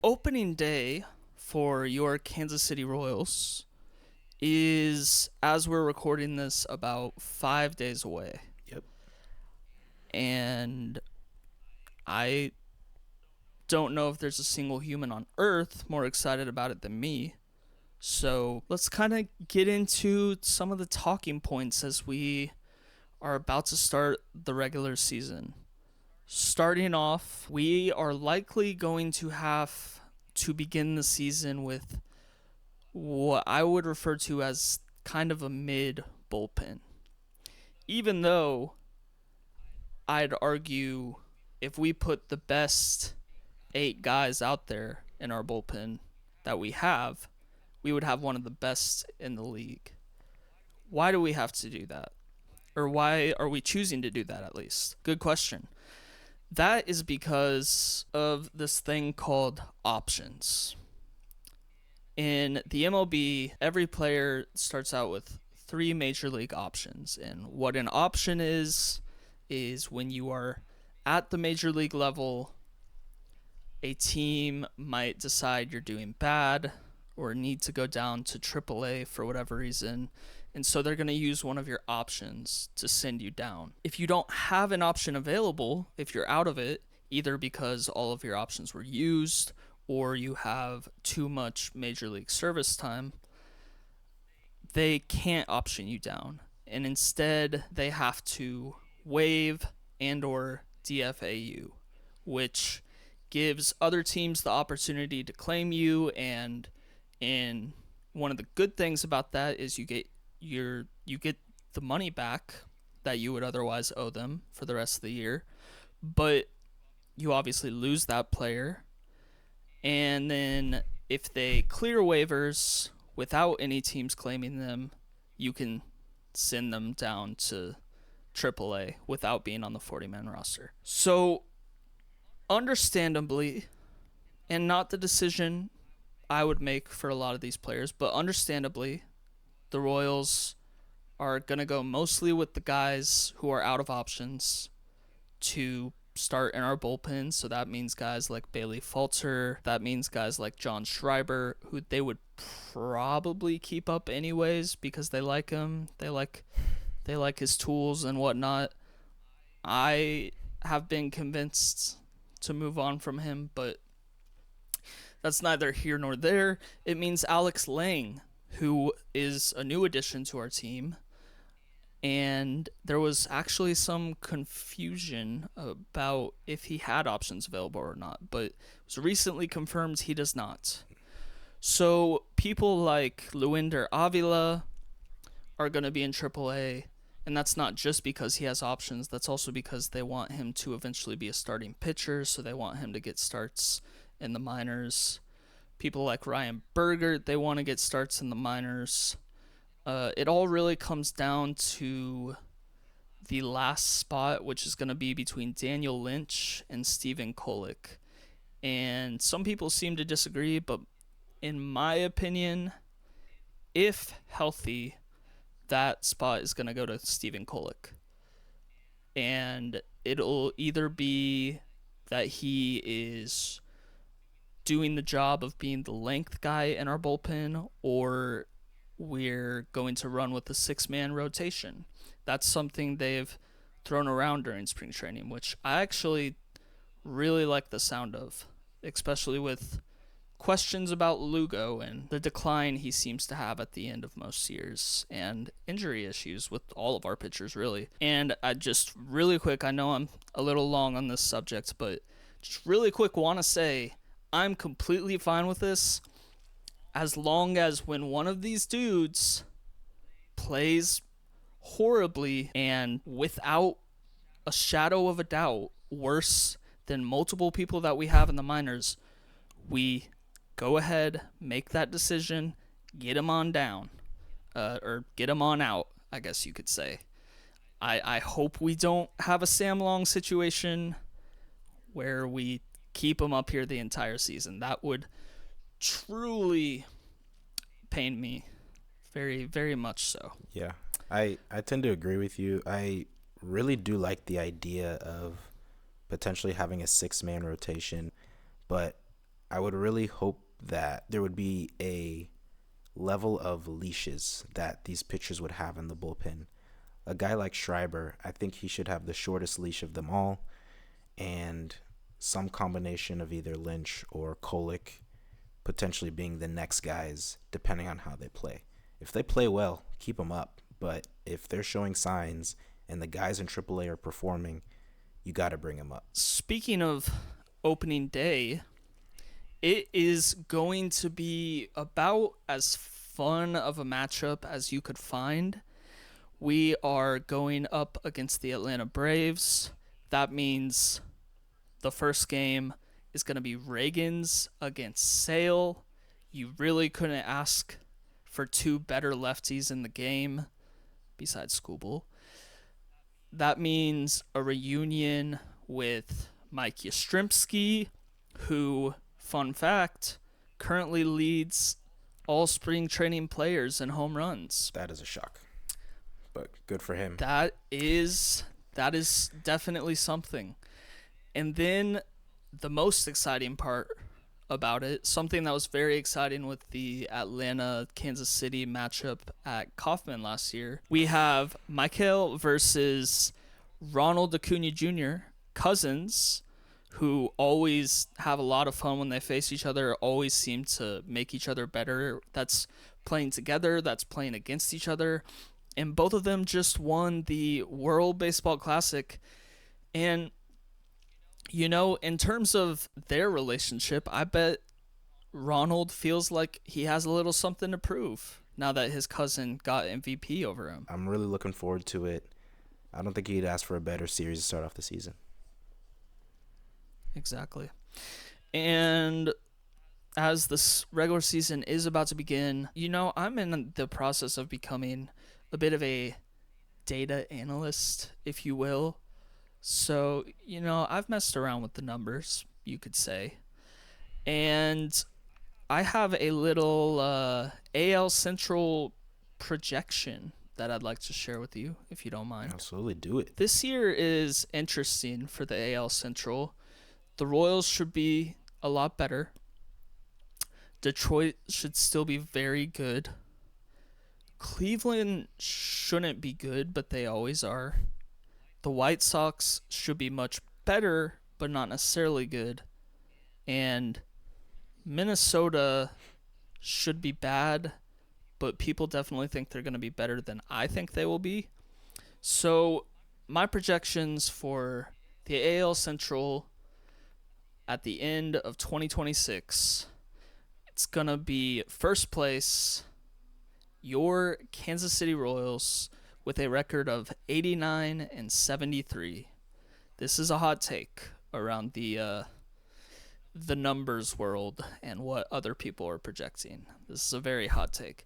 Opening day for your Kansas City Royals is, as we're recording this, about 5 days away. Yep. And I don't know if there's a single human on Earth more excited about it than me. So let's kind of get into some of the talking points as we are about to start the regular season. Starting off, we are likely going to have to begin the season with what I would refer to as kind of a mid bullpen. Even though I'd argue if we put the best 8 guys out there in our bullpen that we would have one of the best in the league. Why do we have to do that? Or why are we choosing to do that at least? Good question. That is because of this thing called options. In the MLB, every player starts out with 3 major league options. And what an option is when you are at the major league level, a team might decide you're doing bad or need to go down to AAA for whatever reason. And so they're going to use one of your options to send you down. If you don't have an option available, if you're out of it, either because all of your options were used or you have too much major league service time, they can't option you down. And instead, they have to waive and or DFA you, which gives other teams the opportunity to claim you. And one of the good things about that is you get the money back that you would otherwise owe them for the rest of the year, but you obviously lose that player. And then if they clear waivers without any teams claiming them, you can send them down to AAA without being on the 40-man roster. So, understandably, and not the decision I would make for a lot of these players, but understandably, the Royals are going to go mostly with the guys who are out of options to start in our bullpen. So that means guys like Bailey Falter. That means guys like John Schreiber, who they would probably keep up anyways because they like him. They like his tools and whatnot. I have been convinced to move on from him, but that's neither here nor there. It means Alex Lang, who is a new addition to our team. And there was actually some confusion about if he had options available or not, but it was recently confirmed he does not. So people like Luinder Avila are going to be in AAA, and that's not just because he has options. That's also because they want him to eventually be a starting pitcher, so they want him to get starts in the minors. People like Ryan Bergert, they want to get starts in the minors. It all really comes down to the last spot, which is going to be between Daniel Lynch and Steven Kolick. And some people seem to disagree, but in my opinion, if healthy, that spot is going to go to Steven Kolick. And it'll either be that he is doing the job of being the length guy in our bullpen, or we're going to run with a 6-man rotation. That's something they've thrown around during spring training, which I actually really like the sound of, especially with questions about Lugo and the decline he seems to have at the end of most years and injury issues with all of our pitchers, really. And I just really quick, I know I'm a little long on this subject, but just really quick want to say I'm completely fine with this as long as when one of these dudes plays horribly and without a shadow of a doubt worse than multiple people that we have in the minors, we go ahead, make that decision, get him on down, or get him on out, I guess you could say. I hope we don't have a Sam Long situation where we keep him up here the entire season. That would truly pain me, very, very much so. Yeah. I tend to agree with you. I really do like the idea of potentially having a 6-man rotation, but I would really hope that there would be a level of leashes that these pitchers would have in the bullpen. A guy like Schreiber, I think he should have the shortest leash of them all, and some combination of either Lynch or Kolick potentially being the next guys, depending on how they play. If they play well, keep them up. But if they're showing signs and the guys in AAA are performing, you got to bring them up. Speaking of opening day, it is going to be about as fun of a matchup as you could find. We are going up against the Atlanta Braves. That means the first game is going to be Reagans against Sale. You really couldn't ask for two better lefties in the game besides Skubal. That means a reunion with Mike Yastrzemski, who, fun fact, currently leads all spring training players in home runs. That is a shock, but good for him. That is definitely something. And then the most exciting part about it, something that was very exciting with the Atlanta-Kansas City matchup at Kauffman last year, we have Michael versus Ronald Acuna Jr., cousins, who always have a lot of fun when they face each other, always seem to make each other better. That's playing together, that's playing against each other. And both of them just won the World Baseball Classic. And, you know, in terms of their relationship, I bet Ronald feels like he has a little something to prove now that his cousin got MVP over him. I'm really looking forward to it. I don't think he'd ask for a better series to start off the season. Exactly. And as this regular season is about to begin, you know, I'm in the process of becoming a bit of a data analyst, if you will. So, you know, I've messed around with the numbers, you could say. And I have a little AL Central projection that I'd like to share with you, if you don't mind. Absolutely, do it. This year is interesting for the AL Central. The Royals should be a lot better. Detroit should still be very good. Cleveland shouldn't be good, but they always are. The White Sox should be much better, but not necessarily good. And Minnesota should be bad, but people definitely think they're going to be better than I think they will be. So my projections for the AL Central at the end of 2026, it's going to be first place, your Kansas City Royals, with a record of 89-73. This is a hot take around the numbers world and what other people are projecting. This is a very hot take.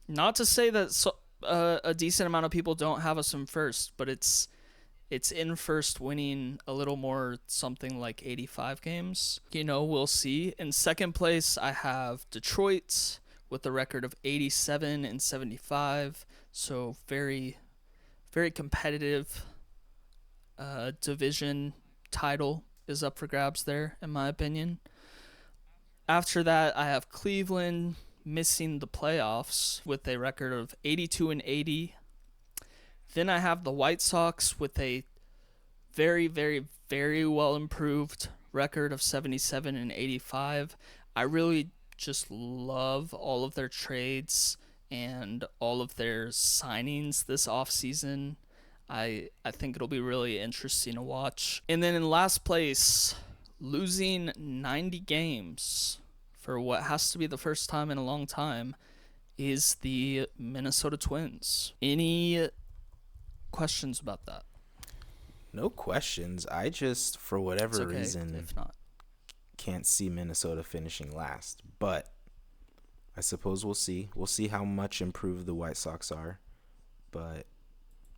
Not to say that a decent amount of people don't have us in first, but it's in first winning a little more, something like 85 games. You know, we'll see. In second place, I have Detroit with a record of 87-75. So very, very competitive division title is up for grabs there, in my opinion. After that, I have Cleveland missing the playoffs with a record of 82-80. Then I have the White Sox with a very, very, very well improved record of 77-85. I really just love all of their trades and all of their signings this offseason. I think it'll be really interesting to watch. And then in last place, losing 90 games for what has to be the first time in a long time, is the Minnesota Twins. Any questions about that? No questions. I just, for whatever reason, if not, can't see Minnesota finishing last. But I suppose we'll see. We'll see how much improved the White Sox are. But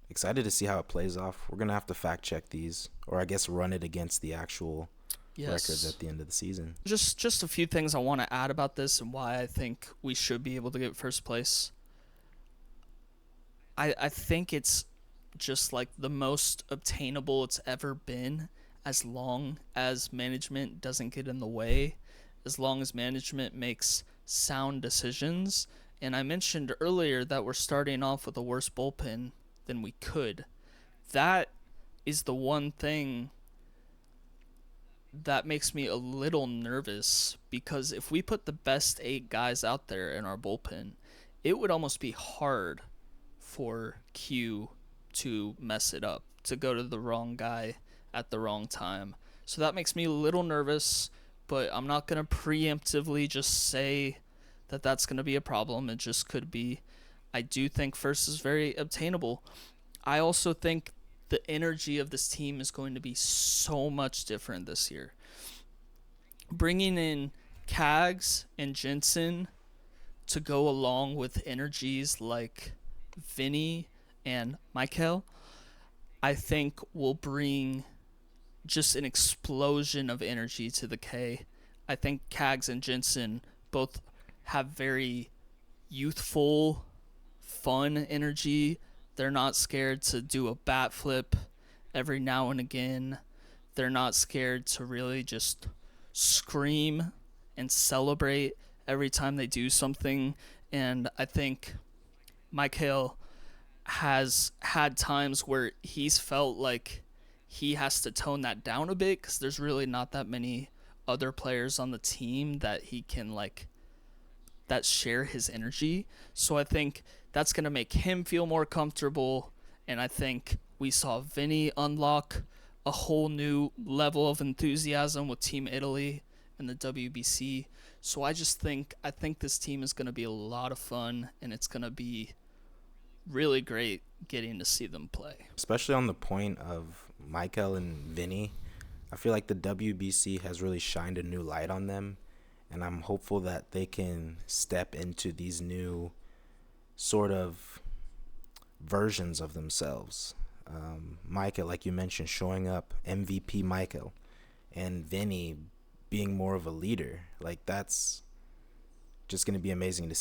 excited to see how it plays off. We're going to have to fact check these, or I guess run it against the actual records at the end of the season. Just a few things I want to add about this and why I think we should be able to get first place. I think it's just like the most obtainable it's ever been, as long as management doesn't get in the way as long as management makes sound decisions. And I mentioned earlier that we're starting off with a worse bullpen than we could. That is the one thing that makes me a little nervous, because if we put the best 8 guys out there in our bullpen, it would almost be hard for Q to mess it up, to go to the wrong guy at the wrong time. So that makes me a little nervous, but I'm not going to preemptively just say that that's going to be a problem. It just could be. I do think first is very obtainable. I also think the energy of this team is going to be so much different this year. Bringing in Kags and Jensen to go along with energies like Vinny and Michael, I think will bring just an explosion of energy to the K. I think Kags and Jensen both have very youthful, fun energy. They're not scared to do a bat flip every now and again. They're not scared to really just scream and celebrate every time they do something. And I think Michael has had times where he's felt like he has to tone that down a bit, because there's really not that many other players on the team that he can that share his energy. So I think that's going to make him feel more comfortable. And I think we saw Vinny unlock a whole new level of enthusiasm with Team Italy and the WBC. So I think this team is going to be a lot of fun, and it's going to be really great getting to see them play. Especially on the point of Michael and Vinny, I feel like the WBC has really shined a new light on them, and I'm hopeful that they can step into these new sort of versions of themselves. Michael, like you mentioned, showing up, MVP Michael, and Vinny being more of a leader. Like, that's just going to be amazing to see.